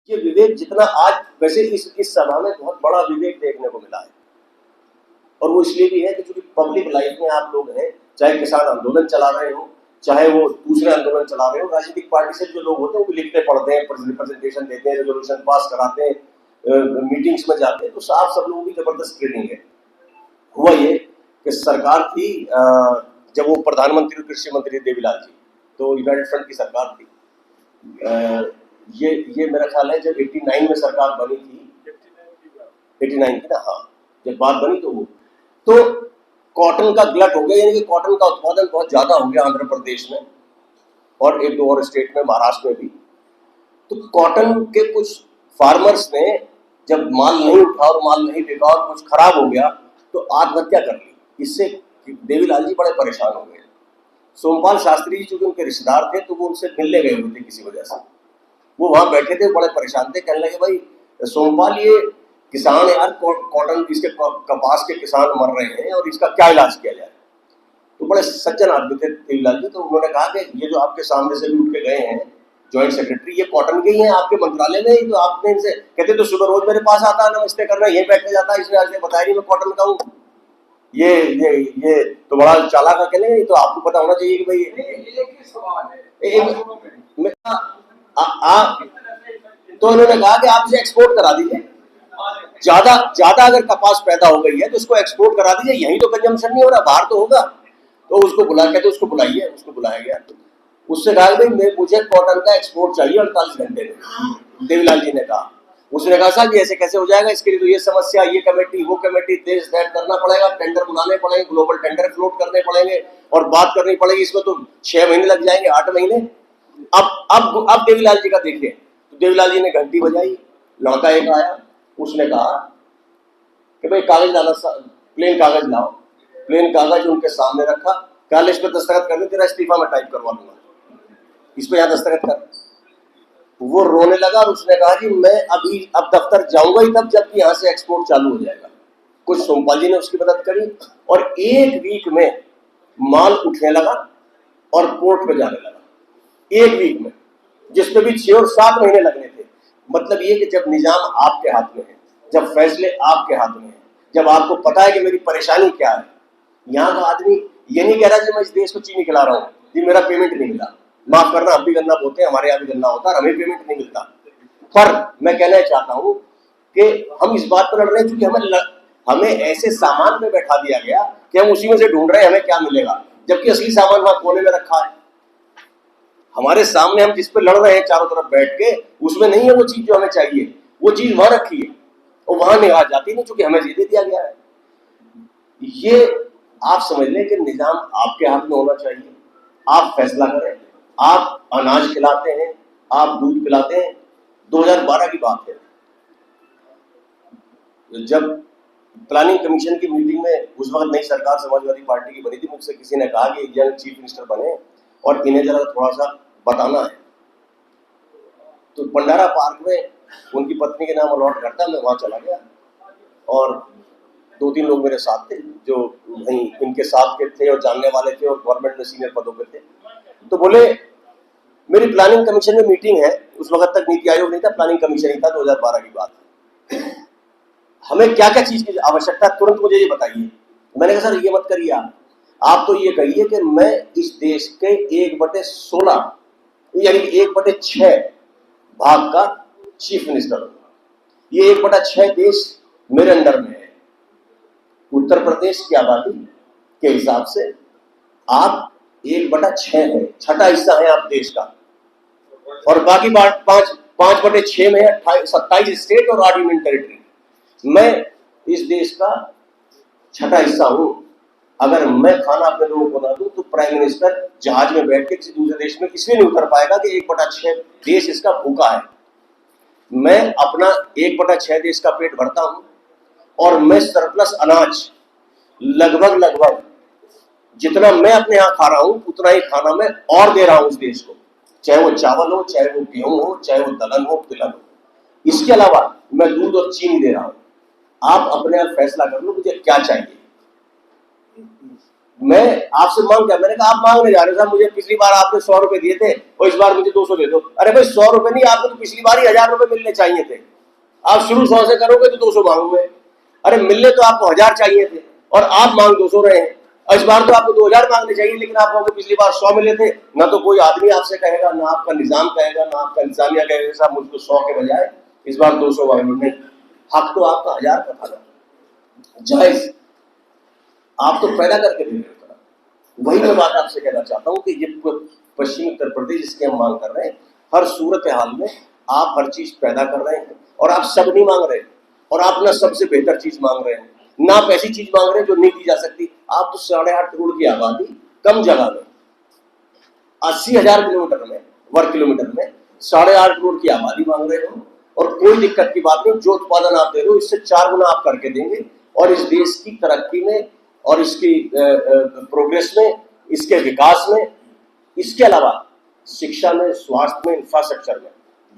ये विवेक जितना आज वैसे इस सभा में बहुत बड़ा विवेक देखने को मिला है, और वो इसलिए भी है कि चूंकि पब्लिक लाइफ में आप लोग हैं, चाहे किसान आंदोलन चला रहे हो, चाहे वो दूसरे आंदोलन चला रहे हो, राजनीतिक पार्टी से जो लोग होते हैं वो भी लिखते पढ़ते हैं, रिप्रेजेंटेशन देते हैं, रेजोल्यूशन पास कराते हैं, मीटिंग्स में जाते हैं, तो साफ सब लोगों की जबरदस्त ट्रेनिंग है। हुआ ये कि सरकार थी, जब वो प्रधानमंत्री और कृषि मंत्री देवीलाल जी, तो यूनाइटेड फ्रंट की सरकार थी। ये मेरा ख्याल है जब 89 में सरकार बनी थी, 89 की ना, हाँ, जब बात बनी तो कॉटन का गलट हो गया, यानी कि कॉटन का उत्पादन बहुत ज्यादा हो गया आंध्र प्रदेश में और एक दो और स्टेट में, महाराष्ट्र में भी। तो कॉटन के कुछ फार्मर्स ने जब माल नहीं उठा और माल नहीं बिका और कुछ खराब हो गया तो आत्महत्या कर ली। इससे देवीलाल जी बड़े परेशान हो गए। सोमपाल शास्त्री जी चूंकि उनके रिश्तेदार थे तो वो उनसे मिलने गए हुए थे किसी वजह से, वो वहां बैठे थे, बड़े परेशान थे, कहने लगे भाई सोमपाल ये किसान यार, कॉटन इसके कपास के किसान मर रहे हैं और इसका क्या इलाज किया जाए। तो बड़े सज्जन आदमी थे देवीलाल जी, तो उन्होंने कहा कि ये जो आपके सामने से भी उठ के गए हैं ज्वाइंट सेक्रेटरी, ये कॉटन के ही हैं आपके मंत्रालय में ही, तो आपने इनसे कहते तो सुबह रोज मेरे पास आता है, नमस्ते करना, यही बैठने जाता है, इसने आज बताया नहीं मैं कॉटन का हूँ, ये तो बड़ा चालाक अकेले, तो आपको पता होना चाहिए कि भाई तो उन्होंने कहा कि आप इसे एक्सपोर्ट करा दीजिए, ज्यादा अगर कपास पैदा हो गई है तो इसको एक्सपोर्ट करा दीजिए, यही तो कंजम्पशन नहीं हो रहा, बाहर तो होगा। तो उसको उसको बुलाइए, उसको बुलाया गया, उससे कहा भाई मुझे कॉटन का एक्सपोर्ट चाहिए 48 घंटे में। देवीलाल जी ने कहा, उसने कहा साहब ये ऐसे कैसे हो जाएगा, इसके लिए तो ये समस्या, ये कमेटी, वो कमेटी, देश दैट करना पड़ेगा, टेंडर बुलाने पड़ेंगे, ग्लोबल टेंडर फ्लोट करने पड़ेंगे और बात करनी पड़ेगी, इसमें तो 6 महीने लग जाएंगे, 8 महीने। अब देवीलाल जी का देखिए, तो देवीलाल जी ने घंटी बजाई, लड़का एक आया, उसने कहा कि भाई कागज लाना, प्लेन कागज लाओ। प्लेन कागज उनके सामने रखा, कल इस पे दस्तखत कर दे, तेरा इस्तीफा मैं टाइप करवा लूंगा, इस पे यहाँ दस्तखत कर। वो रोने लगा और उसने कहा कि मैं अब दफ्तर जाऊंगा ही तब जबकि यहाँ से एक्सपोर्ट चालू हो जाएगा। कुछ सोमपाल जी ने उसकी मदद करी और 1 वीक में माल उठने लगा और पोर्ट पे जाने लगा, 1 वीक में, जिसपे भी 6 और 7 महीने लगने थे। मतलब ये कि जब निजाम आपके हाथ में है, जब फैसले आपके हाथ में है, जब आपको पता है कि मेरी परेशानी क्या है। यहाँ का आदमी ये नहीं कह रहा कि मैं इस देश को चीनी खिला रहा हूँ, जी मेरा पेमेंट नहीं मिला, माफ करना, हम भी गन्ना बोते हैं, हमारे यहाँ भी गन्ना होता है, हमें पेमेंट नहीं मिलता। पर मैं कहना चाहता हूँ कि हम इस बात पर लड़ रहे हैं क्योंकि हमें ऐसे सामान में बैठा दिया गया कि हम उसी में से ढूंढ रहे हैं हमें क्या मिलेगा, जबकि असली सामान वहां कोने में रखा है हमारे सामने। हम जिस पे लड़ रहे हैं चारों तरफ बैठ के, उसमें नहीं है वो चीज जो हमें चाहिए, वो चीज वहां रखी है और वहां निगाह जाती नहीं, क्योंकि हमें दे दिया गया है। ये आप समझ लें कि निजाम आपके हाथ में होना चाहिए, आप फैसला करें। आप अनाज खिलाते हैं, आप दूध पिलाते हैं। 2012 की बात है, जब प्लानिंग कमीशन की मीटिंग में उस वक्त नई सरकार समाजवादी पार्टी की बनी थी, मुझसे किसी ने कहा कि यंग चीफ मिनिस्टर बने और इन्हें जरा थोड़ा सा बताना है। तो भंडारा पार्क में उनकी पत्नी के नाम अलॉट करता, मैं वहां चला गया और 2-3 लोग मेरे साथ थे जो वहीं इनके साथ के थे और जानने वाले थे और गवर्नमेंट में सीनियर पदों पे थे। तो बोले मेरी प्लानिंग कमीशन में मीटिंग है, उस वक्त तक नीति आयोग नहीं था, प्लानिंग कमीशन ही था, 2012 की बात। हमें क्या क्या चीज की आवश्यकता, तुरंत मुझे ये बताइए। मैंने कहा सर ये मत करिए, आप तो ये कहिए कि मैं इस देश के 1/16 यानी 1/6 भाग का चीफ मिनिस्टर हूं। ये 1/6 देश मेरे अंडर में है। उत्तर प्रदेश की आबादी के हिसाब से आप 1/6 है, 6ठा हिस्सा है आप देश का, और बाकी 5/6 में 27 स्टेट और 8 यूनियन टेरिटरी। मैं इस देश का 6ठा हिस्सा हूं। अगर मैं खाना अपने लोगों को ना दूं तो प्राइम मिनिस्टर जहाज में बैठ के किसी दूसरे देश में इसलिए नहीं उतर पाएगा कि 1/6 देश इसका भूखा है। मैं अपना 1/6 देश का पेट भरता हूं और मैं सरप्लस अनाज लगभग जितना मैं अपने यहाँ खा रहा हूं उतना ही खाना मैं और दे रहा हूं उस देश को, चाहे वो चावल हो, चाहे वो गेहूं हो, चाहे वो दलहन हो, तिलहन हो। इसके अलावा मैं दूध और चीनी दे रहा हूं। आप अपने आप फैसला कर लो मुझे क्या चाहिए। मैं आपसे मांग क्या, मैंने कहा आप मांगने जा रहे हो साहब, मुझे पिछली बार आपने 100 रुपए दिए थे और इस बार मुझे 200 दे दो। अरे भाई 100 रुपए नहीं, आपको तो पिछली बार ही 1000 रुपए मिलने चाहिए थे। आप शुरू 100 से करोगे तो 200 मांगोगे। अरे मिलने तो आपको 1000 चाहिए थे और आप मांग 200 रहे हैं। इस बार तो आपको 2000 मांगने चाहिए, लेकिन आप कहोगे पिछली बार 100 मिले थे। ना तो कोई आदमी आपसे कहेगा, ना आपका निजाम कहेगा, ना आपका इंतजामिया कहेगा साहब मुझको 100 के बजाय इस बार 200 मांगेंगे। हक तो आपका 1000 का था, जायज आप तो पैदा करके दे रहे हो। वही मैं बात आपसे कहना चाहता हूँ कि ये पश्चिमी उत्तर प्रदेश जिसकी हम मांग कर रहे हैं, हर सूरत हाल में आप हर चीज पैदा कर रहे हैं और आप सब नहीं मांग रहे, और आप ना सबसे बेहतर चीज मांग रहे हैं, ना आप ऐसी चीज मांग रहे हैं जो नहीं दी जा सकती। आप तो 8.5 करोड़ की आबादी कम जगह में 80,000 किलोमीटर में वर्ग किलोमीटर में 8.5 करोड़ की आबादी मांग रहे हो, और कोई दिक्कत की बात नहीं। जो उत्पादन आप दे रहे हो इससे 4 गुना आप करके देंगे, और इस देश की तरक्की में और इसकी प्रोग्रेस में, इसके विकास में, इसके अलावा शिक्षा में, स्वास्थ्य में, इंफ्रास्ट्रक्चर में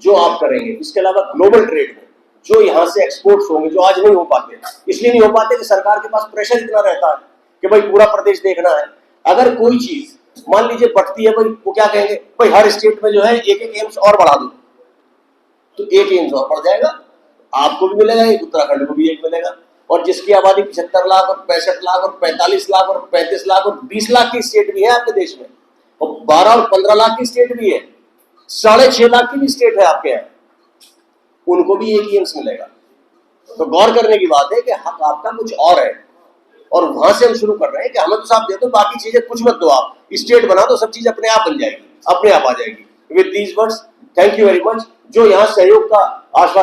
जो आप करेंगे, इसके अलावा ग्लोबल ट्रेड में जो यहाँ से एक्सपोर्ट्स होंगे, जो आज नहीं हो पाते, इसलिए नहीं हो पाते कि सरकार के पास प्रेशर इतना रहता है कि भाई पूरा प्रदेश देखना है। अगर कोई चीज मान लीजिए बढ़ती है, भाई वो क्या कहेंगे, भाई हर स्टेट में जो है एक एक एम्स और बढ़ा दो, तो एक एम्स और बढ़ जाएगा, आपको भी मिलेगा, एक उत्तराखंड को भी एक मिलेगा। और जिसकी आबादी 75 लाख और 65 लाख और 45 लाख और 35 लाख और 20 लाख की स्टेट भी है आपके देश में, और 12 और 15 लाख की स्टेट भी है, 6.5 लाख की भी स्टेट है आपके यहाँ, उनको भी एक ही एम्स मिलेगा। तो गौर करने की बात है कि हक आपका कुछ और है, और वहां से हम शुरू कर रहे हैं कि हमें तो साफ दे दो, बाकी चीजें कुछ मत दो, आप स्टेट बना दो, सब चीज अपने आप बन जाएगी, अपने आप आ जाएगी। With these words, thank you very much. जो यहाँ सहयोग का आश्वासन